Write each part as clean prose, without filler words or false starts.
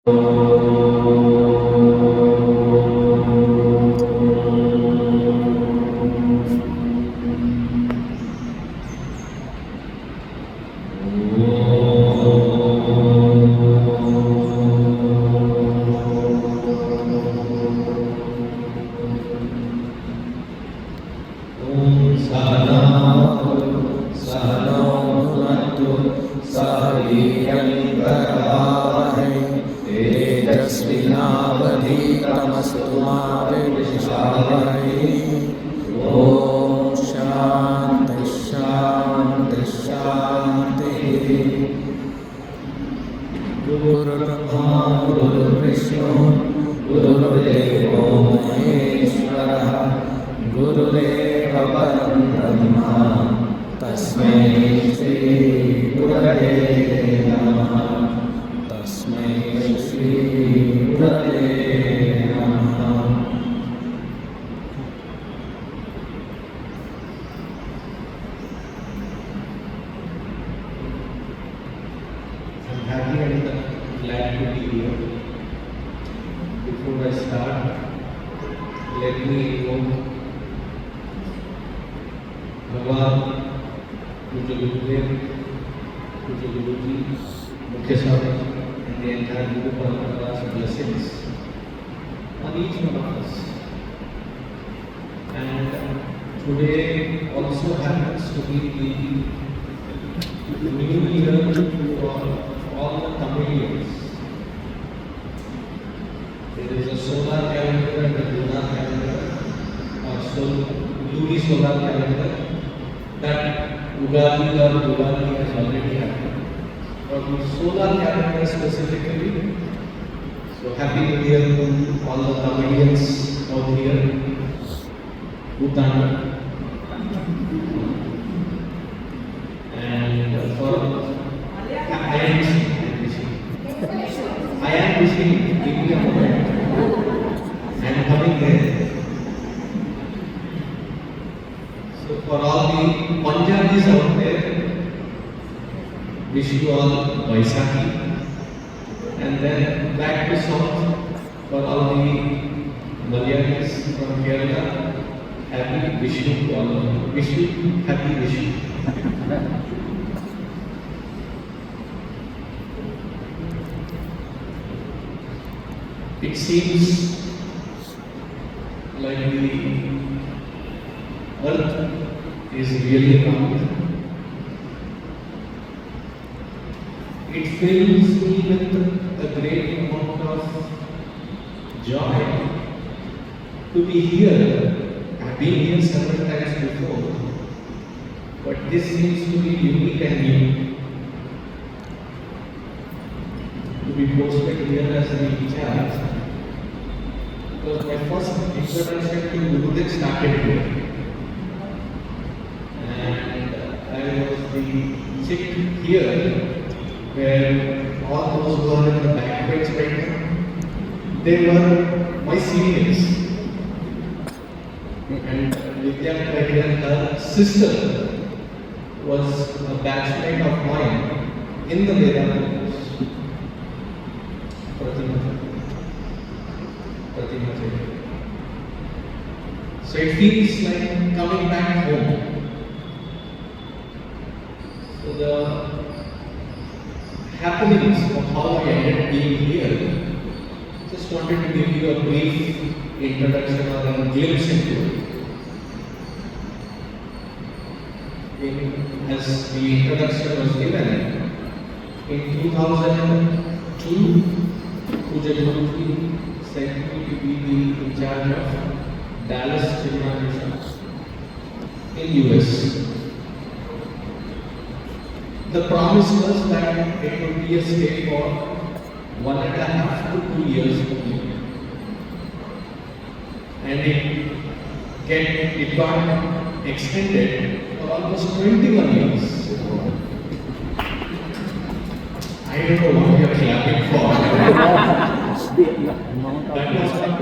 तेजस्विनावधीतमस्तु मा विद्विषावहै। ॐ शान्ति शान्ति शान्तिः। गुरुर्ब्रह्मा गुरुर्विष्णु गुरुर्देवो महेश्वरः। गुरुरेव परं ब्रह्म तस्मै श्री गुरवे नमः। तस्मै श्री गुरवे नमः। I'm happy and glad to be here. Before I start, let me invoke Bhagwan, Puja Gurudev, Puja Guruji, Mukhya Swami, and the entire Guru Parampara's blessings on each one of us. And today also happens to be the new year for all the Tamilians. There is a solar calendar and a lunar calendar, or lunisolar calendar, that Ugadi or Diwali has already happened. For the solar calendar specifically, so happy new year to all the Tamilians out here, Bhutan. And for I am wishing, give me a moment. I am coming there. So for all the Punjabis out there, wish you all Vaisakhi. And then back to south, for all the Malayalis from Kerala, happy Vishu to all of you. Vishu, happy Vishu. It seems like the earth is really round. It fills me with a great amount of joy to be here. I've been here several times before, but this seems to be unique and new. To be posted here as an in-charge, because my first introduction to Gurudev started here. And I was the chick here, where all those who are in the back bench right now, they were my seniors. And Vidya Pragya, her sister, was a batchmate of mine in the Vedanta course. So it feels like coming back home. So the happenings of how I ended up being here, just wanted to give you a brief introduction or a glimpse into it. As the introduction was given, in 2002, Puja Guruji sent me to be the in charge of Dallas Chinmaya in US. The promise was that it would be a stay for 1.5 to 2 years only. And it got extended for almost 21 years. I don't know what you're clapping for. That was not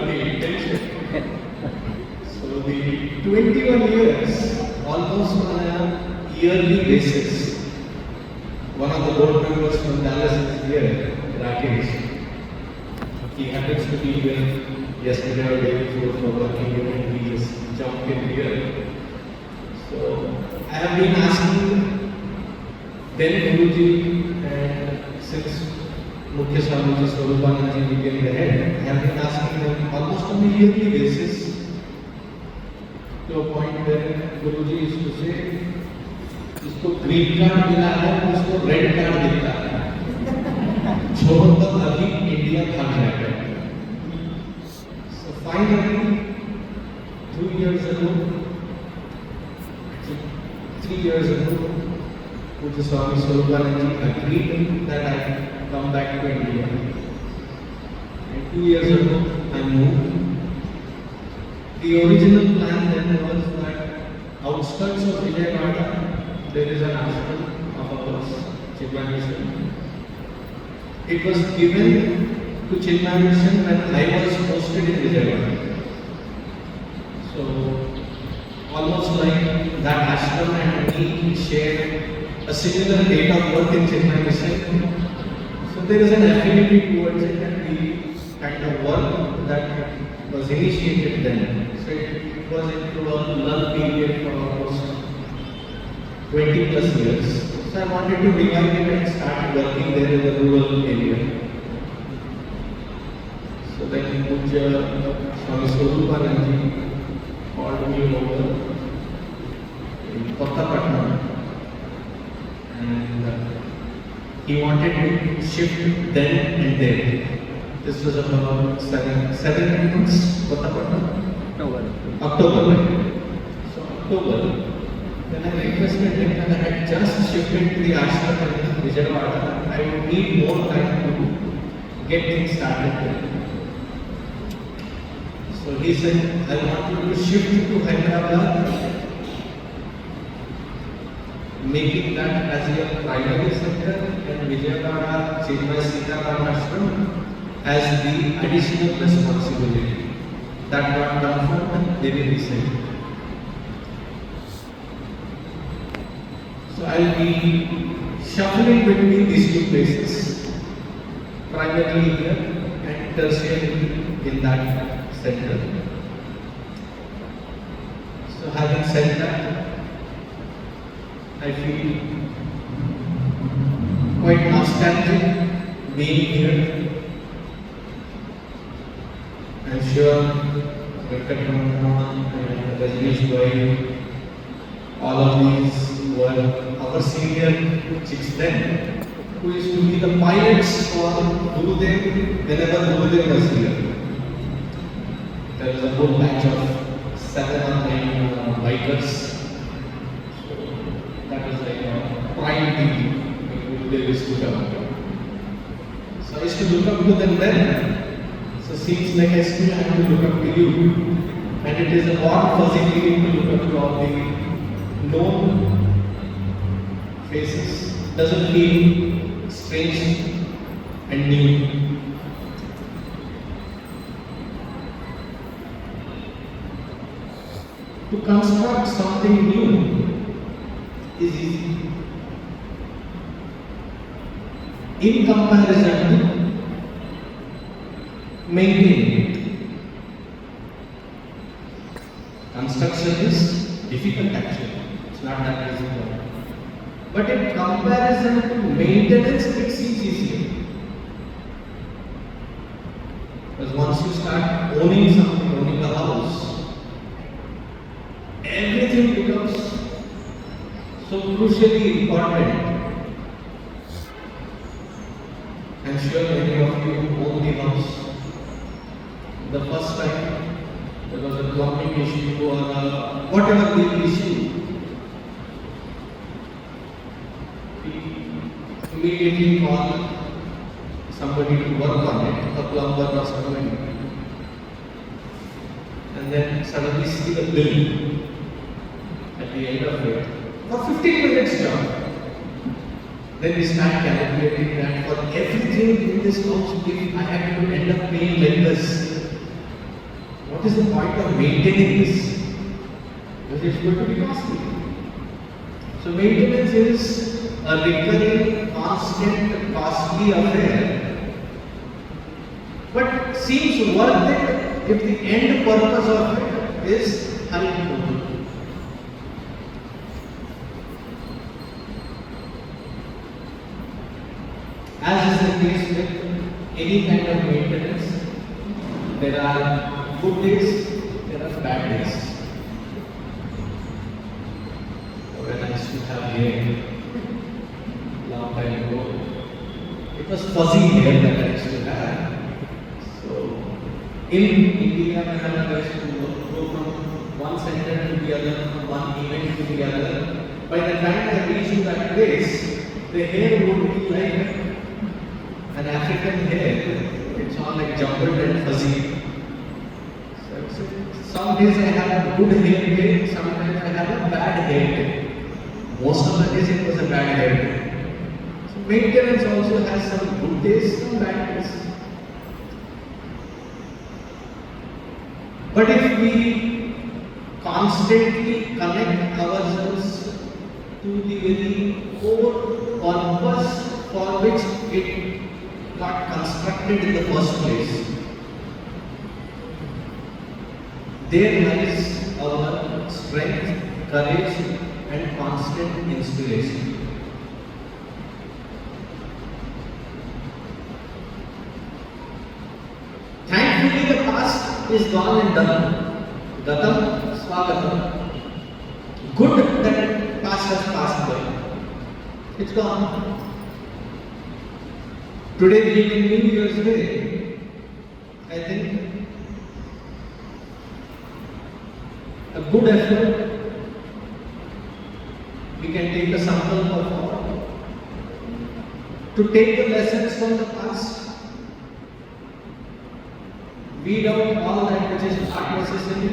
the intention. So the 21 years, almost on a yearly basis. One of the board members from Dallas is here, Rakesh. He happens to be here yesterday or day before for working here and he just jumped in here. So I have been asking then Guruji and since Mukhya Swamiji Sarveshananda became the head, I have been asking them almost on a yearly basis to a point where Guruji used to say, इसको green card मिला है, उसको red card देता है, छोड़ दो अभी India भाग जाएगा. So finally, 2 years ago, 3 years ago, Pujya Swami Sarveshananda agreed that I come back to India. And 2 years ago, I moved. The original plan then was that outskirts of Hyderabad, there is an ashram of ours, Chinmaya. It was given to Chinmaya when I was posted in Hyderabad. So, almost like that ashram and me shared a similar date of birth in Chinmaya. So, there is an affinity towards it and the kind of work that was initiated then. So, it was into a lull period for almost 20 plus years. So I wanted to revive it and start working there in the rural area. So then Pujya Swami Sarveshananda called me over in Kottapatnam and he wanted me to shift then and there. This was about 7 months, Kottapatnam? October. So October. Then I requested him that I just shifted to the ashram in Hyderabad. I would need more time to get things started there. So he said, I want you to shift to Hyderabad, making that as your primary center and Vijayawada Chinmaya Sitaram Ashram as the additional responsibility. That got done from very recently. So I'll be shuffling between these two places, primarily here and tertiary in that center. So having said that, I feel quite nostalgic being here. I'm sure Venkatramana and Rajneesh Bhai, all of these were our senior chicks then, who used to be the pilots for Gurudev whenever Gurudev was here. There was a whole batch of 7 or 9 bikers. So that was like a prime team when Gurudev used to come. So I used to look up to them then. So seems like I still have to look up to you. And it is a warm fuzzy feeling to look up to all the known faces. Doesn't feel strange and new. To construct something new is easy. In comparison to maintaining it. Construction is difficult actually. It's not that easy. But in comparison to maintenance, it seems easier. Because once you start owning something, owning a house, everything becomes so crucially important. I'm sure many of you own the house. The first time there was a plumbing issue or whatever the issue, we immediately call somebody to work on it, a plumber or somebody. And then suddenly see the bill at the end of it for 15 minutes job. Then we start calculating that for everything in this house, if I have to end up paying like this, what is the point of maintaining this? Because it's going to be costly. So maintenance is a recurring, constant, costly affair. But it seems worth it if the end purpose of it is Hari Bol. As is the case with any kind of maintenance, there are good days, there are bad days. When I used to have hair long time ago, it was fuzzy hair that I used to have. So in India, when I used to go from one center to the other, from one event to the other, by the time I reached to that place, the hair would be like an African hair. It's all like jumbled and fuzzy. So some days I have a good hair day, sometimes I have a bad hair day. Most of the days it was a bad hair day. So maintenance also has some good days, some bad days. But if we constantly connect ourselves to the very core purpose for which it got constructed in the first place, there lies our strength, courage, and constant inspiration. Thankfully, the past is gone and done. Gatam, Swagatam. Good that past has passed by. It's gone. Today being New Year's Day, I think a good effort, we can take a sample for forward, to take the lessons from the past, weed out all that which is not necessary,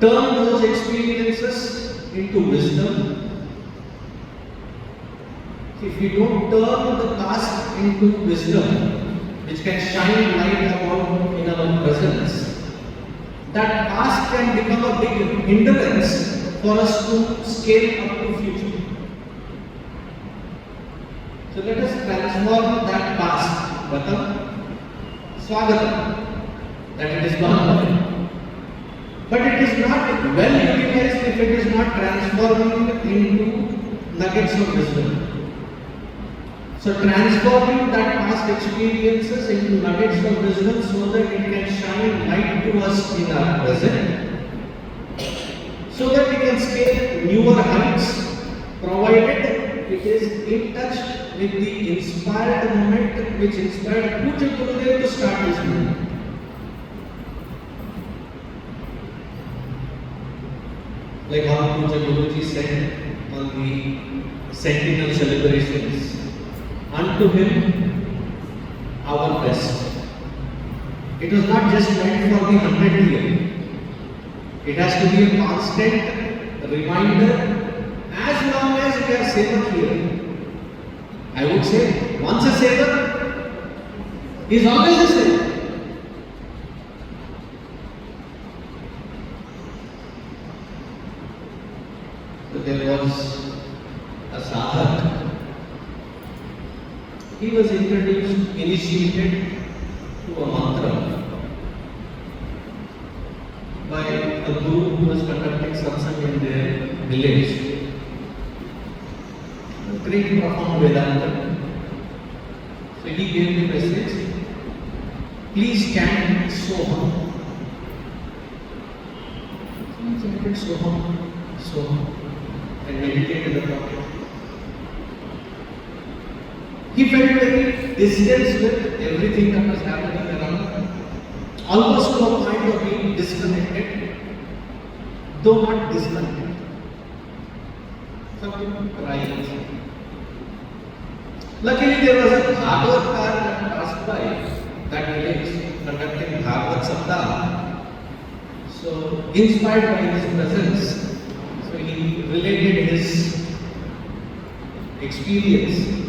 turn those experiences into wisdom. If we don't turn the past into wisdom, which can shine light about in our presence, that past can become a big hindrance for us to scale up to future. So let us transform that past, Gatam, Swagatam, that it is gone away. But it is not well utilized if it is not transforming into nuggets of wisdom. So transforming that past experiences into nuggets of wisdom so that it can shine light to us in our present, so that we can scale newer heights, provided it is in touch with the inspired moment which inspired Puja Gurudev to start this movement. Like how Puja Guruji said on the Sentinel celebrations, unto him our best. It was not just meant for the 100th year. It has to be a constant reminder as long as we are saver here. I would say, once a saver, is always a saver. So there was a sadhak. He was initiated to a mantra by a guru who was conducting satsang in their village. A great profound Vedanta. So he gave the message, please chant Soham. He chanted Soham, Soham, and meditated upon it. He felt very distanced with everything that was happening around, almost to a point of being disconnected, though not disconnected. Something crying. Luckily, there was a Bhagavad car that passed by that village, conducting Bhagavad Saptah. So, inspired by his presence, so he related his experience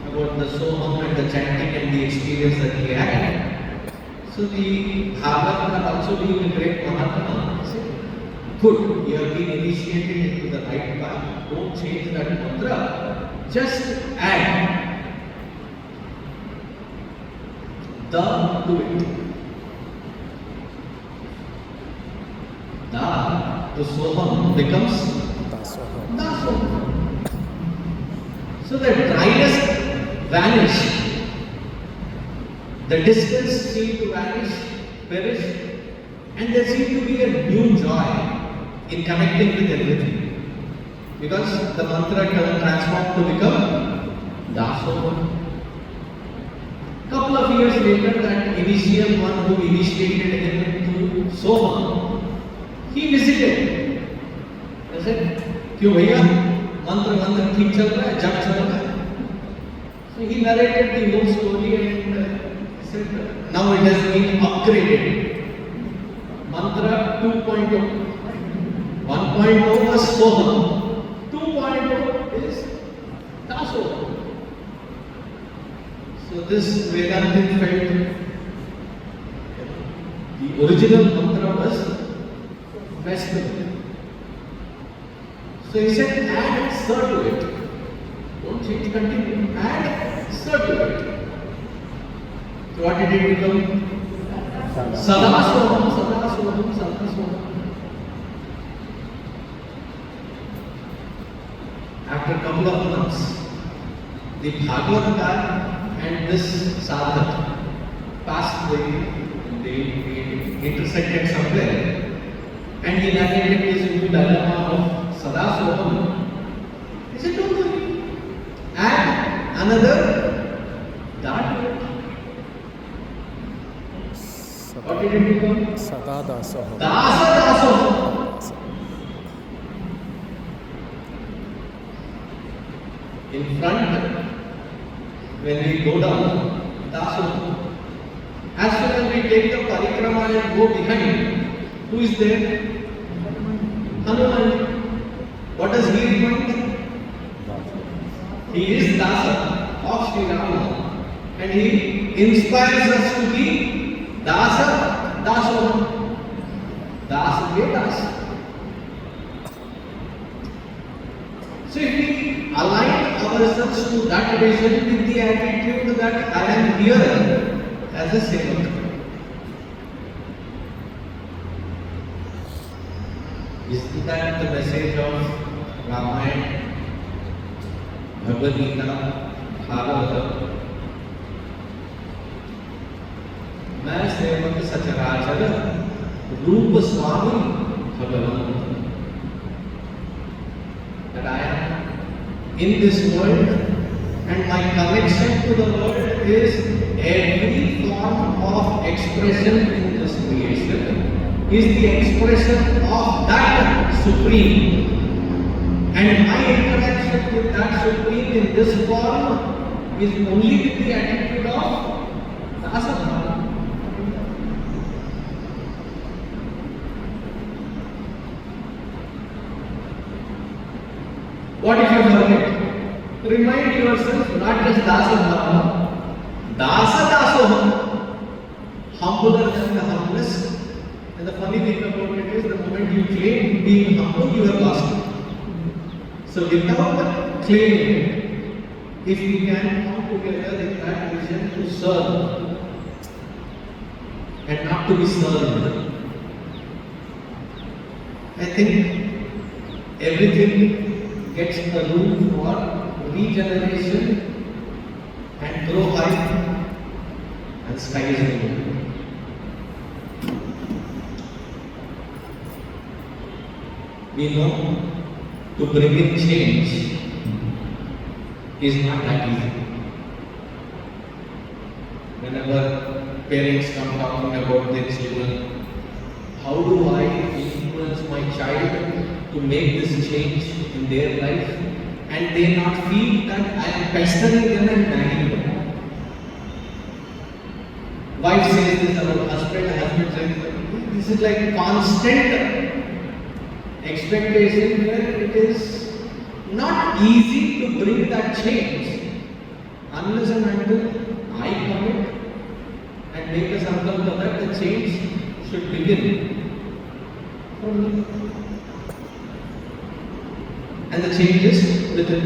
about the Soham and the chanting and the experience that he had. So the Bhagavad also being a great Mahatma said, good, you have been initiated into the right path, don't change that mantra, just add. Da to it. Da to Soham becomes Dasoham. So the dryness vanished, the distance seemed to vanish, perish, and there seemed to be a new joy in connecting with everything. Because the mantra transformed to become Dasoham. Couple of years later, that initial one who initiated him to Soham, he visited. I said, "Kyun bhaiya, mantra ठीक चल रहा है, जप चल रहा है?" So he narrated the whole story and he said, "Now it has been upgraded. Mantra 2.0. 1.0 was Soham. 2.0 is Dasoham." So this Vedantin felt the original mantra was festival. So he said, add Sir to it. Don't change, continue. Add Sir to it. So what did it become? Sada Soham, Sada Soham, Sada Soham. After a couple of months, the Bhagavatar and this sadhak passed they intersected somewhere, and he narrated this new dilemma of Sada Soham. He said, "Don't worry, add another Da to it." What did it become? Sada Dasoham. Dasa Dasoham. In front, when we go down, Dasoham. As soon as we take the parikrama and go behind, who is there? Hanuman. What does he remind? He is Dasa of Sri Rama, and he inspires us to be Dasa, Dasoham. Das ke Das. So if we align ourselves to that vision with the attitude that I am here as a sevak, isn't that the message of Ramayana, Bhagavad Gita, Bhagavata? मैं सेवक सचराचर रूप स्वामी भगवान. That I am in this world, and my connection to the world is every form of expression in this creation is the expression of that Supreme, and my interaction with that Supreme in this form is only with the attitude of Dasabhava. What if you forget? Remind yourself not just Dasabhava, Dasa Dasoham, humbler than the humblest. And the funny thing about it is, the moment you claim being humble, you have lost it. So without claiming it, if we can come together in that vision to serve and not to be served, I think everything gets a room for regeneration and grow high, and sky is the limit. We know to bring in change is not that easy. Whenever parents come talking about their children, how do I influence my child to make this change in their life, and they not feel that I am pestering them and nagging them? Wife says this about husband says this. This is like constant expectation where it is not easy to bring that change unless and until I commit and make a sankalpa that the change should begin from me. And the change is within.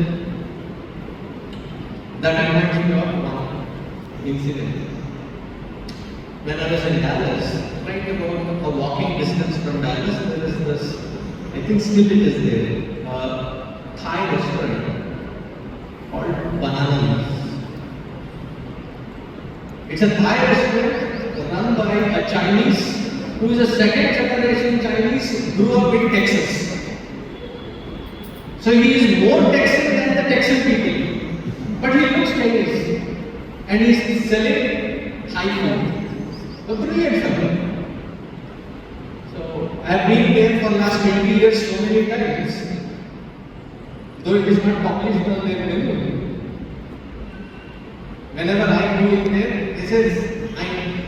That reminds me of one incident. when I was in Dallas, right about a walking distance from Dallas, there is this, I think still it is there, Thai restaurant called Banana Leaf. It's a Thai restaurant run by a Chinese who is a second generation Chinese, grew up in Texas. So he is more Texan than the Texan people. But he looks Chinese. And he is selling Thai food. A brilliant fellow. So I have been there for the last 20 years so many times. Though it is not published on their menu. Whenever I go in there, this is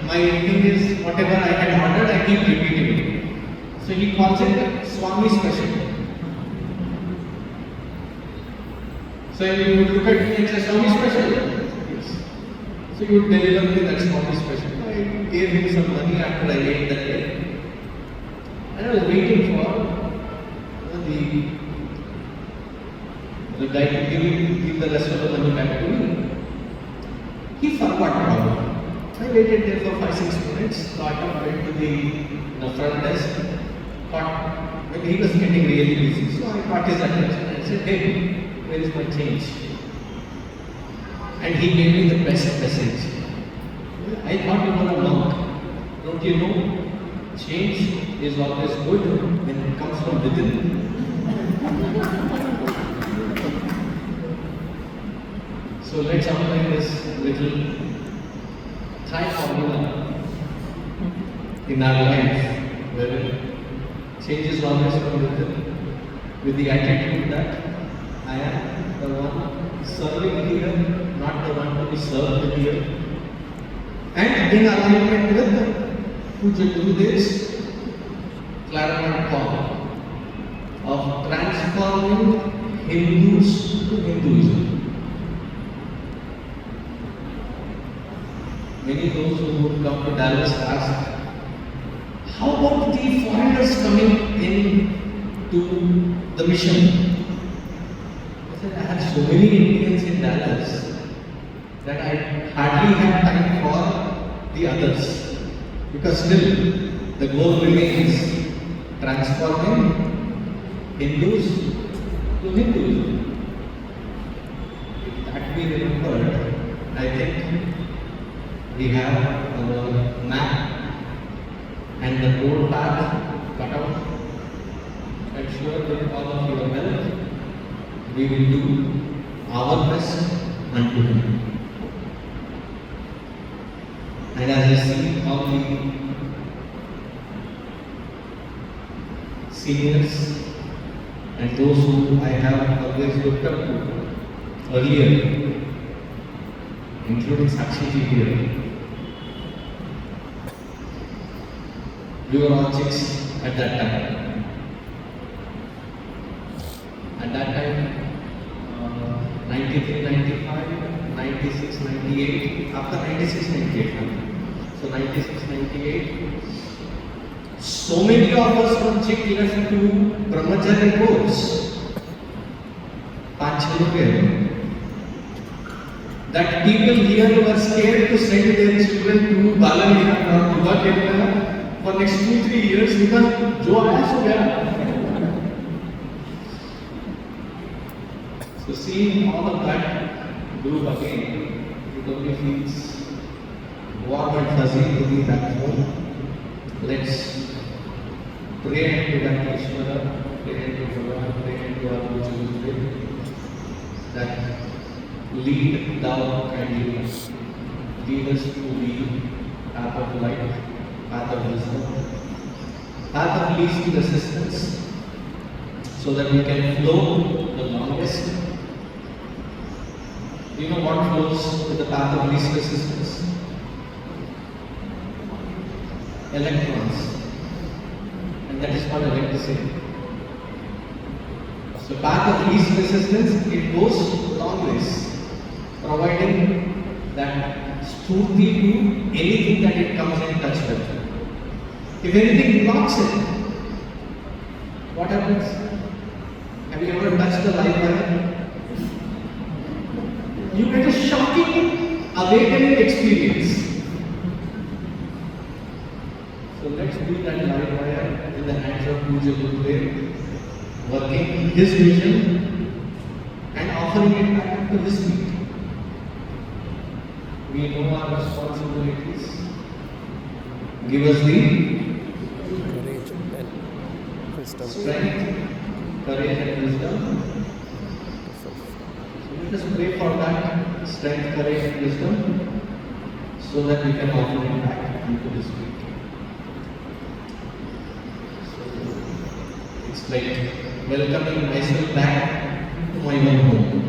my thing is whatever I had ordered, I keep repeating it. So he calls it Swami Special. So you would look at me and say, Swami Special? Yes. So you would deliver me that Swami Special. I gave him some money after I ate that day. And I was waiting for the guy to give the rest of the money back to me. He forgot about it. I waited there for 5-6 minutes, got up, went to the front desk, thought, when he was getting really busy, so I caught his attention and said, hey, where is my change? And he gave me the best message. I thought you were a monk. Don't you know? Change is always good when it comes from within. So let's apply this little Thai formula in our life, where change is always from within, with the attitude that I am the one serving here, not the one to be served here. And in alignment with Puja Guru's clarinet call of transforming Hindus to Hinduism. Many those who would come to Dallas ask, how about the foreigners coming in to the mission? I said, I have so many Indians in Dallas that I hardly have time for the others. Because still, the goal remains transforming Hindus to Hinduism. If that be remembered, I think we have our map and the road path cut out. I'm sure with all of your help, we will do our best unto Him. And as I see all the seniors and those who I have always looked up to earlier, including Sakshiji here, we were all chicks at that time. At that time, 93, 95, 96, 98, after 96, 98. So 96, 98, so many of us from chick left to Brahmacharya course, 5-6 लोग that people here were scared to send their children to Balaviha or Duba Kerala for next 2-3 years because jo aaya so gaya. So seeing all of that group again, it only feels warm and fuzzy to be back home. Let's pray to that Ishvara, pray to Bhagavan, pray to our Guru that lead thou kindly us. Lead us to the path of light, path of wisdom, path of least resistance, so that we can flow the longest. Do you know what flows with the path of least resistance? Electrons. And that is called electricity. So path of least resistance, it goes long ways, providing that spurti to anything that it comes in touch with. If anything blocks it, what happens? Have you ever touched the live wire? You get a shocking awakening experience. Puja Gurudev, working his vision and offering it back to his feet. We know our responsibilities. Give us the Courage and wisdom. strength, courage and wisdom. So let us pray for that strength, courage and wisdom so that we can offer it back into His feet. So it's like welcoming myself back to my own home.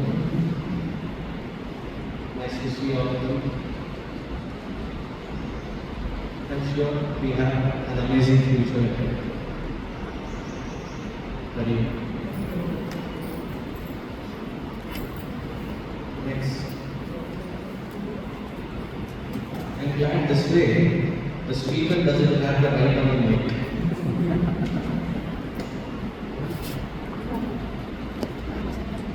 Nice to see all of you. I'm sure we have an amazing future ahead. Very next. I'm glad this way the speaker doesn't have the right on the